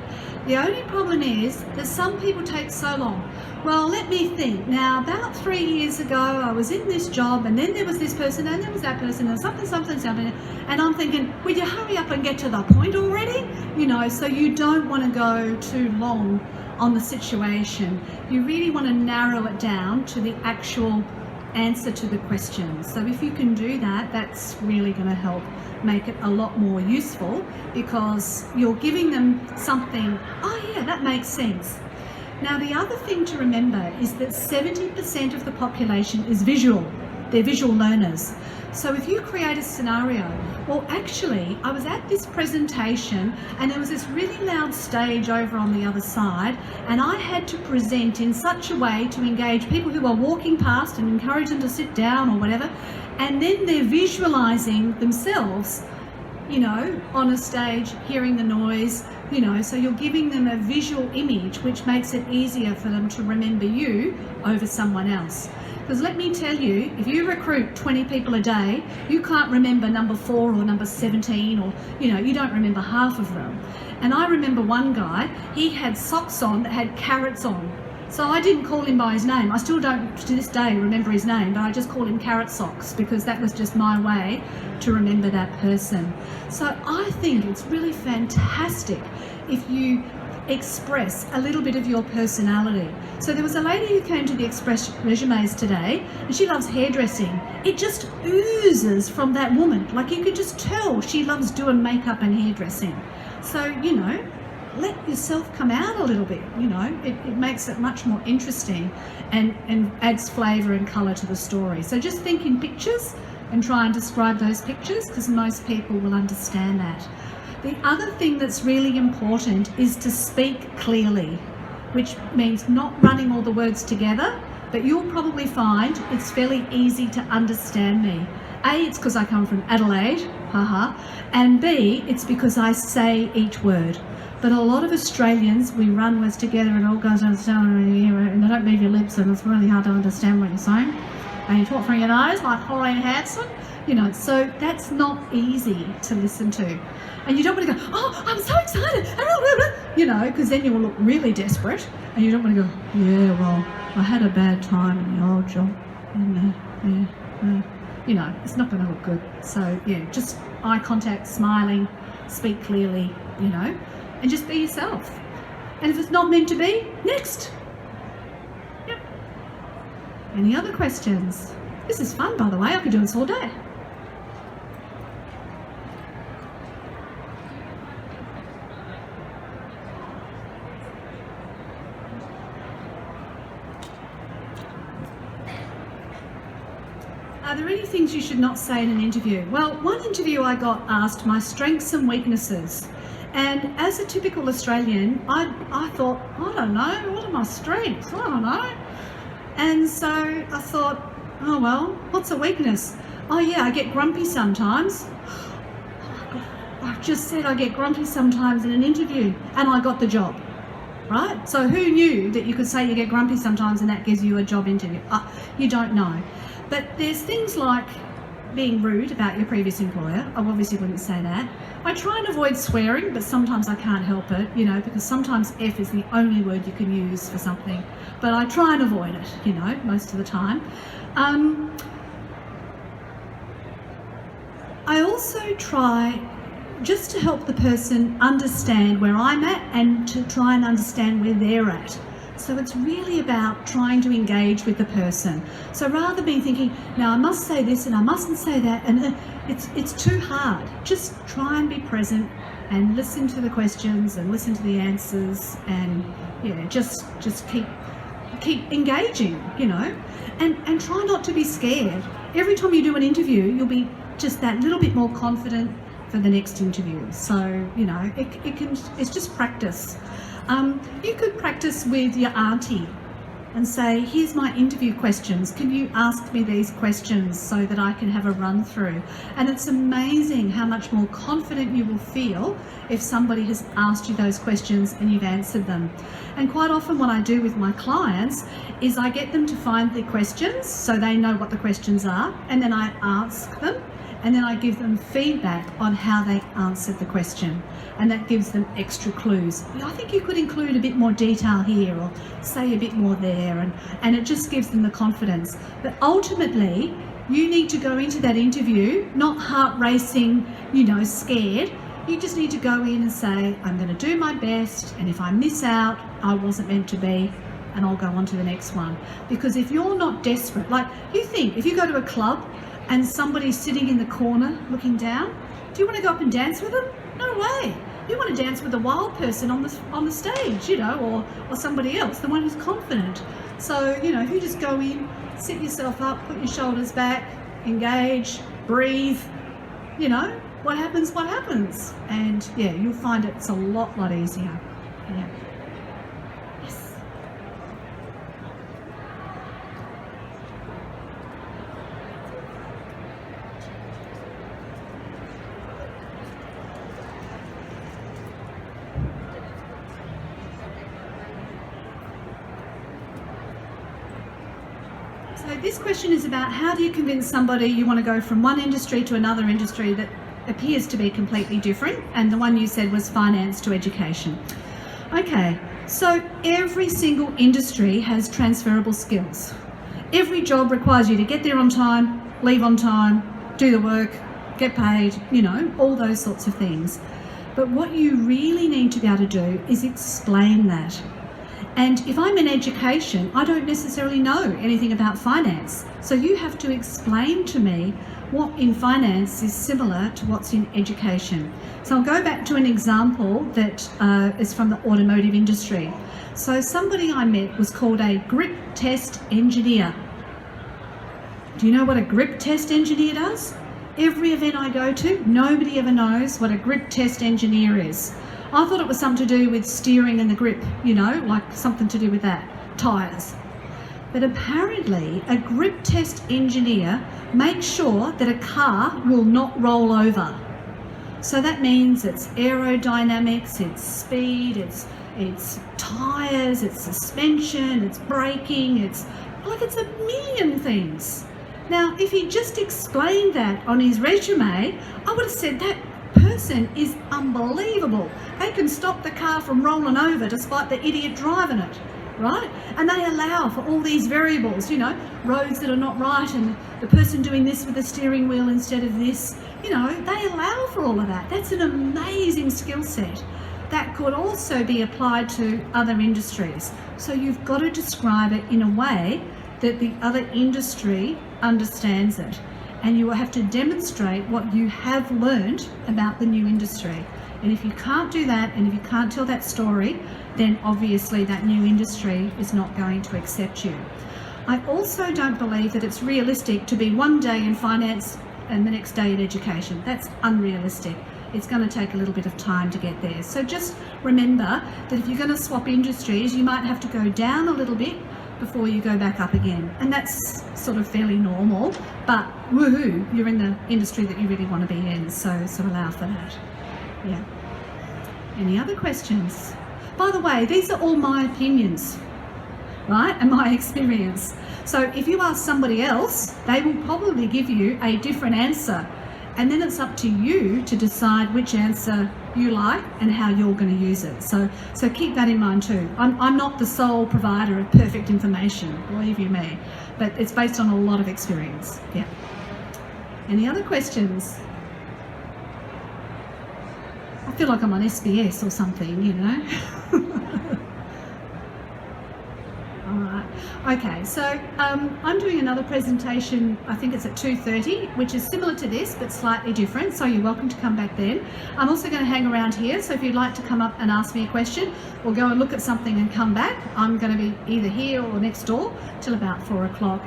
The only problem is that some people take so long. Well, let me think. Now, about 3 years ago, I was in this job, and then there was this person, and there was that person, and something, and I'm thinking, would you hurry up and get to the point already? You know, so you don't want to go too long on the situation. You really want to narrow it down to the actual answer to the question. So if you can do that, that's really going to help make it a lot more useful, because you're giving them something, oh yeah, that makes sense. Now, the other thing to remember is that 70% of the population is visual. They're visual learners. So if you create a scenario, well, actually, I was at this presentation and there was this really loud stage over on the other side, and I had to present in such a way to engage people who are walking past and encourage them to sit down or whatever, and then they're visualizing themselves, you know, on a stage, hearing the noise, you know, so you're giving them a visual image, which makes it easier for them to remember you over someone else. Because let me tell you, if you recruit 20 people a day, you can't remember number 4 or number 17, or, you know, you don't remember half of them. And I remember one guy, he had socks on that had carrots on. So I didn't call him by his name. I still don't to this day remember his name, but I just call him Carrot Socks because that was just my way to remember that person. So I think it's really fantastic if you express a little bit of your personality. So there was a lady who came to the Express resumes today, and she loves hairdressing. It just oozes from that woman. Like, you could just tell she loves doing makeup and hairdressing. So, you know, let yourself come out a little bit, you know, it makes it much more interesting and adds flavour and colour to the story. So just think in pictures and try and describe those pictures, because most people will understand that. The other thing that's really important is to speak clearly, which means not running all the words together, but you'll probably find it's fairly easy to understand me. A, it's because I come from Adelaide, haha, and B, it's because I say each word. But a lot of Australians, we run words together and all goes down and they don't move your lips, and it's really hard to understand what you're saying. And you talk through your nose like Pauline Hanson, you know, so that's not easy to listen to. And you don't want to go, oh, I'm so excited, you know, because then you will look really desperate, and you don't want to go, yeah, well, I had a bad time in the old job, and you know, it's not going to look good. So yeah, just eye contact, smiling, speak clearly, you know, and just be yourself. And if it's not meant to be, next. Yep. Any other questions? This is fun, by the way. I could do this all day. Are there any things you should not say in an interview? Well, one interview I got asked my strengths and weaknesses. And as a typical Australian, I thought, I don't know, what are my strengths? I don't know. And so I thought, oh well, what's a weakness? Oh yeah, I get grumpy sometimes. Oh my God, I've just said I get grumpy sometimes in an interview, and I got the job, right? So who knew that you could say you get grumpy sometimes and that gives you a job interview? You don't know. But there's things like being rude about your previous employer. I obviously wouldn't say that. I try and avoid swearing, but sometimes I can't help it, you know, because sometimes F is the only word you can use for something. But I try and avoid it, you know, most of the time. I also try just to help the person understand where I'm at and to try and understand where they're at. So it's really about trying to engage with the person. So rather than thinking, now I must say this and I mustn't say that, and it's too hard. Just try and be present and listen to the questions and listen to the answers, and yeah, just keep engaging, you know, and try not to be scared. Every time you do an interview, you'll be just that little bit more confident for the next interview. So, you know, it's just practice. You could practice with your auntie and say, here's my interview questions. Can you ask me these questions so that I can have a run through? And it's amazing how much more confident you will feel if somebody has asked you those questions and you've answered them. And quite often what I do with my clients is I get them to find the questions so they know what the questions are, and then I ask them, and then I give them feedback on how they answered the question, and that gives them extra clues. I think you could include a bit more detail here or say a bit more there, and it just gives them the confidence. But ultimately, you need to go into that interview not heart racing, you know, scared. You just need to go in and say, I'm going to do my best, and if I miss out, I wasn't meant to be, and I'll go on to the next one. Because if you're not desperate, like you think, if you go to a club and somebody's sitting in the corner looking down, do you want to go up and dance with them? No way. You want to dance with the wild person on the stage, you know, or somebody else, the one who's confident. So, you know, if you just go in, sit yourself up, put your shoulders back, engage, breathe, you know, what happens, what happens. And yeah, you'll find it's a lot easier. Yeah. Yes. So this question is about how do you convince somebody you want to go from one industry to another industry that appears to be completely different, and the one you said was finance to education. Okay, So every single industry has transferable skills. Every job requires you to get there on time, leave on time, do the work, get paid, you know, all those sorts of things. But what you really need to be able to do is explain that. And if I'm in education, I don't necessarily know anything about finance. So you have to explain to me what in finance is similar to what's in education. So I'll go back to an example that is from the automotive industry. So somebody I met was called a grip test engineer. Do you know what a grip test engineer does? Every event I go to, nobody ever knows what a grip test engineer is. I thought it was something to do with steering and the grip, you know, like something to do with that, tyres. But apparently a grip test engineer makes sure that a car will not roll over. So that means it's aerodynamics, it's speed, it's tyres, it's suspension, it's braking, it's a million things. Now, if he just explained that on his resume, I would have said that person is unbelievable. They can stop the car from rolling over despite the idiot driving it, right? And they allow for all these variables, you know, roads that are not right and the person doing this with the steering wheel instead of this, you know, they allow for all of that. That's an amazing skill set that could also be applied to other industries. So you've got to describe it in a way that the other industry understands it. And you will have to demonstrate what you have learned about the new industry. And if you can't do that, and if you can't tell that story, then obviously that new industry is not going to accept you. I also don't believe that it's realistic to be one day in finance and the next day in education. That's unrealistic. It's going to take a little bit of time to get there. So just remember that if you're going to swap industries, you might have to go down a little bit before you go back up again. And that's sort of fairly normal, but woohoo, you're in the industry that you really want to be in, so allow for that. Yeah. Any other questions? By the way, these are all my opinions, right, and my experience. So if you ask somebody else, they will probably give you a different answer. And then it's up to you to decide which answer you like and how you're going to use it. So keep that in mind too. I'm not the sole provider of perfect information, believe you me, but it's based on a lot of experience. Yeah. Any other questions? I feel like I'm on SBS or something, you know. All right. Okay, so I'm doing another presentation, I think it's at 2:30, which is similar to this, but slightly different, so you're welcome to come back then. I'm also going to hang around here, so if you'd like to come up and ask me a question, or go and look at something and come back, I'm going to be either here or next door till about 4 o'clock.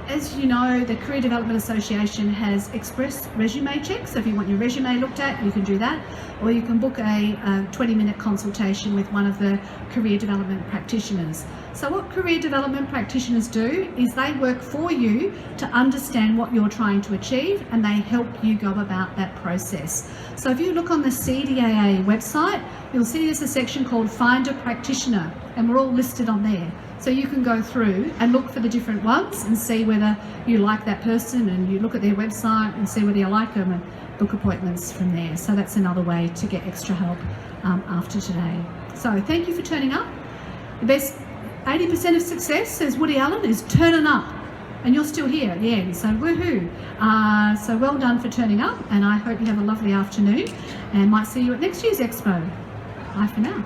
As you know, the Career Development Association has express resume checks, so if you want your resume looked at, you can do that, or you can book a 20-minute consultation with one of the career development practitioners. So what career development practitioners do is they work for you to understand what you're trying to achieve, and they help you go about that process. So if you look on the CDAA website, you'll see there's a section called Find a Practitioner, and we're all listed on there. So you can go through and look for the different ones and see whether you like that person, and you look at their website and see whether you like them and book appointments from there. So that's another way to get extra help after today. So thank you for turning up. The best 80% of success, says Woody Allen, is turning up. And you're still here at the end, so woohoo. So well done for turning up, and I hope you have a lovely afternoon and might see you at next year's Expo. Bye for now.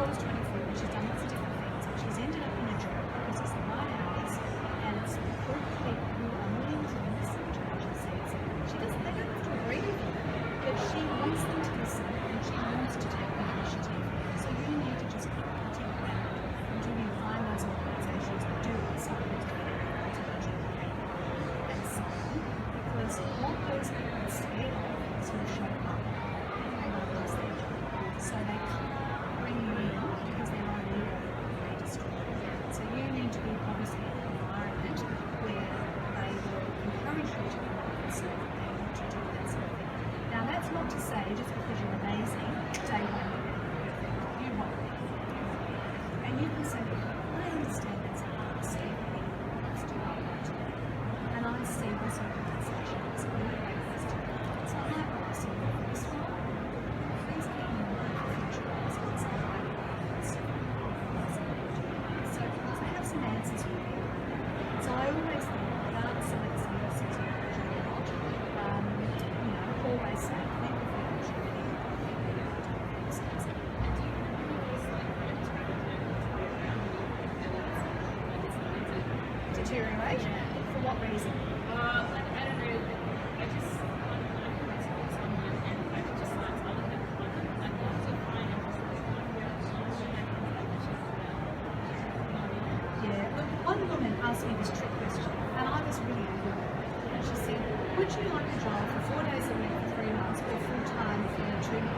girl's 23 and she's done lots of different things, but she's ended up in a job because it's the right hours and it's a group of people who are willing to listen to what she says. They don't have to agree with her, but she wants them to listen and she wants to take the initiative. So you need to just keep hunting around until you find those organisations that do something to and so on, because what those people are scared of is who show up and others their job. So they can't bring you in because they're already registered. So you need to be obviously in an environment where they will encourage you to come up and say that they want to do that sort of thing. Now that's not to say just because you're amazing, day one you're going to be perfect. You won't be. And you can say, I understand that's a hard step for you to do that. And I see this organisation as a really great place to go. So I might ask you this one. Please keep in mind for future roles because I like so I have some answers for you. So I always think, regardless of it's university or not, always say, thank you for the opportunity. Deteriorate? For what reason? I don't know. I just want to put myself with someone, and I just want to look at fun. I want to find and Yeah, look, one woman asked me this trick question, and I was really angry with her. And she said, would you like a job for 4 days a week for 3 months or full time for 2 months?